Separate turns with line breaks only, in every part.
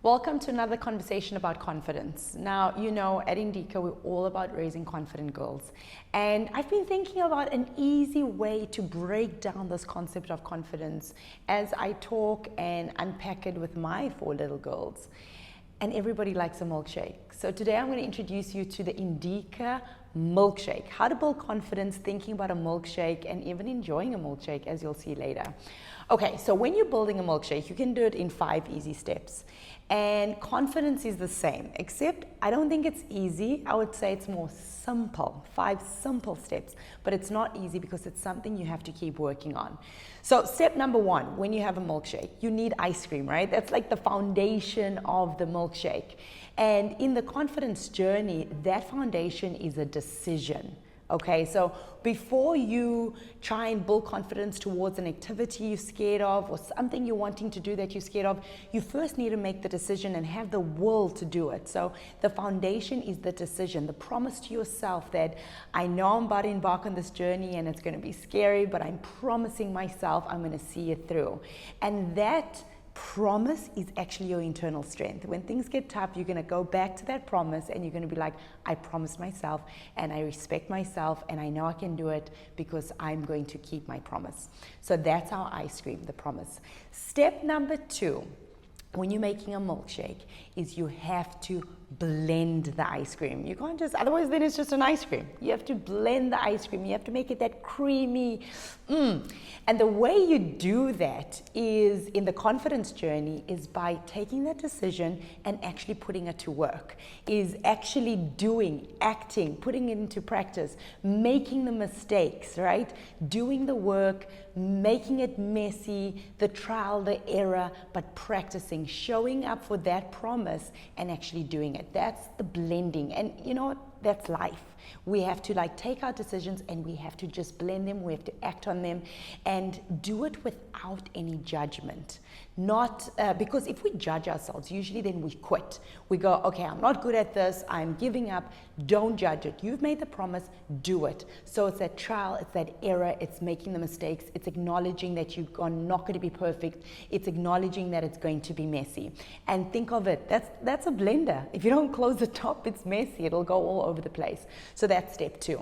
Welcome to another conversation about confidence. Now, you know, at Indica, we're all about raising confident girls. And I've been thinking about an easy way to break down this concept of confidence as I talk and unpack it with my 4 little girls. And everybody likes a milkshake. So today I'm going to introduce you to the Indica milkshake. How to build confidence thinking about a milkshake and even enjoying a milkshake, as you'll see later. Okay, so when you're building a milkshake, you can do it in 5 easy steps. And confidence is the same, except I don't think it's easy. I would say it's more simple, 5 simple steps, but it's not easy because it's something you have to keep working on. So step number 1, when you have a milkshake, you need ice cream, right? That's like the foundation of the milkshake. And in the confidence journey, that foundation is a decision. Okay, so before you try and build confidence towards an activity you're scared of or something you're wanting to do that you're scared of, you first need to make the decision and have the will to do it. So the foundation is the decision, the promise to yourself that I know I'm about to embark on this journey and it's going to be scary, but I'm promising myself I'm going to see it through. And that promise is actually your internal strength. When things get tough, you're going to go back to that promise and you're going to be like, I promised myself and I respect myself and I know I can do it because I'm going to keep my promise. So that's our ice cream, the promise. Step number 2, when you're making a milkshake, is you have to blend the ice cream. You can't just, otherwise then it's just an ice cream. You have to blend the ice cream. You have to make it that creamy. And the way you do that is in the confidence journey is by taking that decision and actually putting it to work, is actually doing, acting, putting it into practice, making the mistakes, right? Doing the work, making it messy, the trial, the error, but practicing, showing up for that promise and actually doing it. That's the blending. And you know what? That's life. We have to take our decisions and we have to just blend them. We have to act on them and do it without any judgment. Not because if we judge ourselves, usually then we quit. We go, okay, I'm not good at this. I'm giving up. Don't judge it. You've made the promise. Do it. So it's that trial. It's that error. It's making the mistakes. It's acknowledging that you are not going to be perfect. It's acknowledging that it's going to be messy. And think of it. That's a blender. If you don't close the top, it's messy. It'll go all over the place. So that's step 2.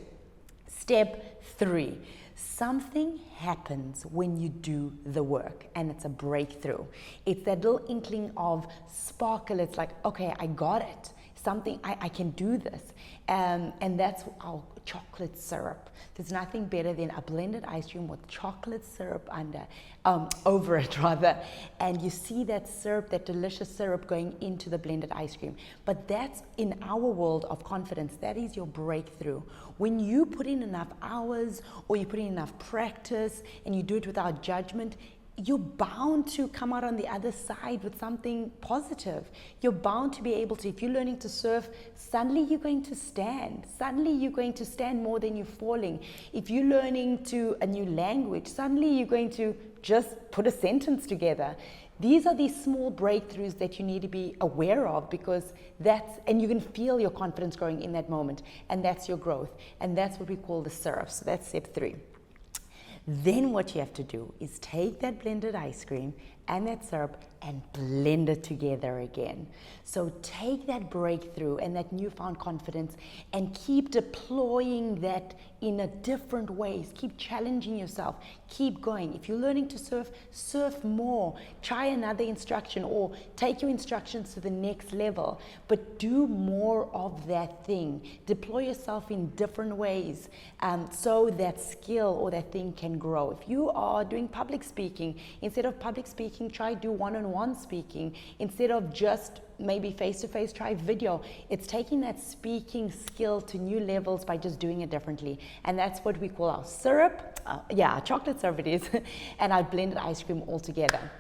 Step 3. Something happens when you do the work and it's a breakthrough. It's that little inkling of sparkle. It's like, okay, I got it. Something, I can do this. And that's our chocolate syrup. There's nothing better than a blended ice cream with chocolate syrup over it rather. And you see that syrup, that delicious syrup going into the blended ice cream. But that's in our world of confidence, that is your breakthrough. When you put in enough hours or you put in enough practice and you do it without judgment, you're bound to come out on the other side with something positive. You're bound to be able to, if you're learning to surf, suddenly you're going to stand. Suddenly you're going to stand more than you're falling. If you're learning a new language, suddenly you're going to just put a sentence together. These are these small breakthroughs that you need to be aware of because and you can feel your confidence growing in that moment. And that's your growth. And that's what we call the syrup. So that's step 3. Then what you have to do is take that blended ice cream and that syrup and blend it together again. So take that breakthrough and that newfound confidence and keep deploying that in a different ways. Keep challenging yourself. Keep going. If you're learning to surf, surf more. Try another instruction or take your instructions to the next level. But do more of that thing. Deploy yourself in different ways so that skill or that thing can grow. If you are doing public speaking, instead of public speaking, try do one-on-one speaking. Instead of just maybe face-to-face, try video. It's taking that speaking skill to new levels by just doing it differently. And that's what we call our syrup. Chocolate syrup it is. And our blended ice cream all together.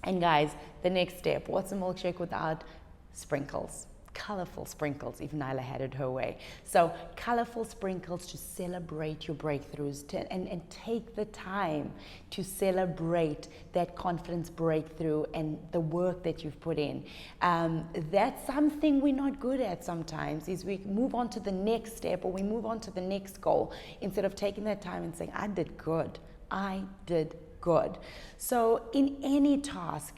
And guys, the next step, what's a milkshake without sprinkles? Colorful sprinkles, if Nyla had it her way. So colorful sprinkles to celebrate your breakthroughs and take the time to celebrate that confidence breakthrough and the work that you've put in. That's something we're not good at sometimes, is we move on to the next step or we move on to the next goal instead of taking that time and saying, I did good. good. So in any task,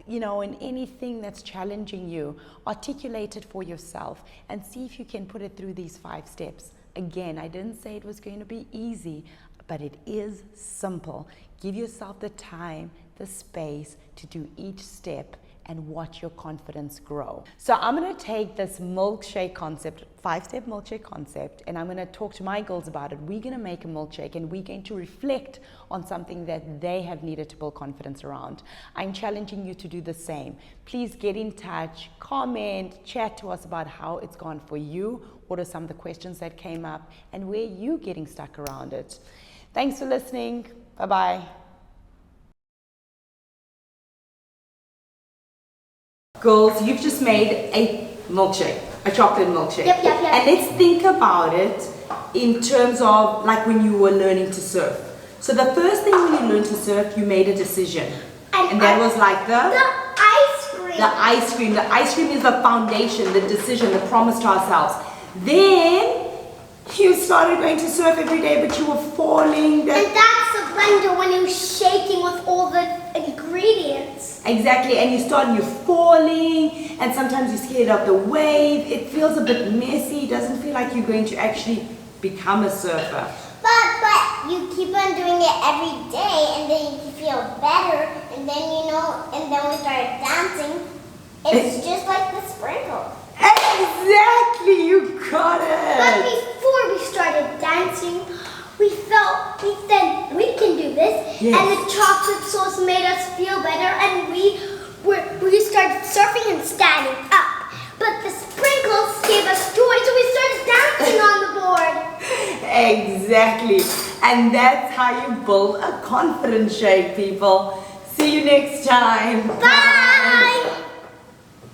in anything that's challenging you, articulate it for yourself and see if you can put it through these 5 steps. Again, I didn't say it was going to be easy, but it is simple. Give yourself the time, the space to do each step and watch your confidence grow. So I'm going to take this milkshake concept, 5-step milkshake concept, and I'm going to talk to my girls about it. We're going to make a milkshake and we're going to reflect on something that they have needed to build confidence around. I'm challenging you to do the same. Please get in touch, comment, chat to us about how it's gone for you, what are some of the questions that came up, and where you're getting stuck around it. Thanks for listening. Bye-bye. Girls, you've just made a milkshake, a chocolate milkshake.
Yep.
And let's think about it in terms of like when you were learning to surf. So the first thing when you learned to surf, you made a decision. And that was like
the ice cream.
The ice cream. The ice cream is the foundation, the decision, the promise to ourselves. Then you started going to surf every day, but you were falling.
And that's the blender when you're shaking with all the ingredients.
Exactly, and you're falling, and sometimes you're scared of the wave. It feels a bit messy. It doesn't feel like you're going to actually become a surfer.
But you keep on doing it every day, and then you feel better, and then and then we started dancing. It's just like the sprinkles.
Exactly, you got it.
But before we started dancing, we said we can do this,
yes.
And the chocolate sauce made us feel better, and we started surfing and standing up. But the sprinkles gave us joy, so we started dancing on the board.
Exactly, and that's how you build a confidence shake, people. See you next time.
Bye.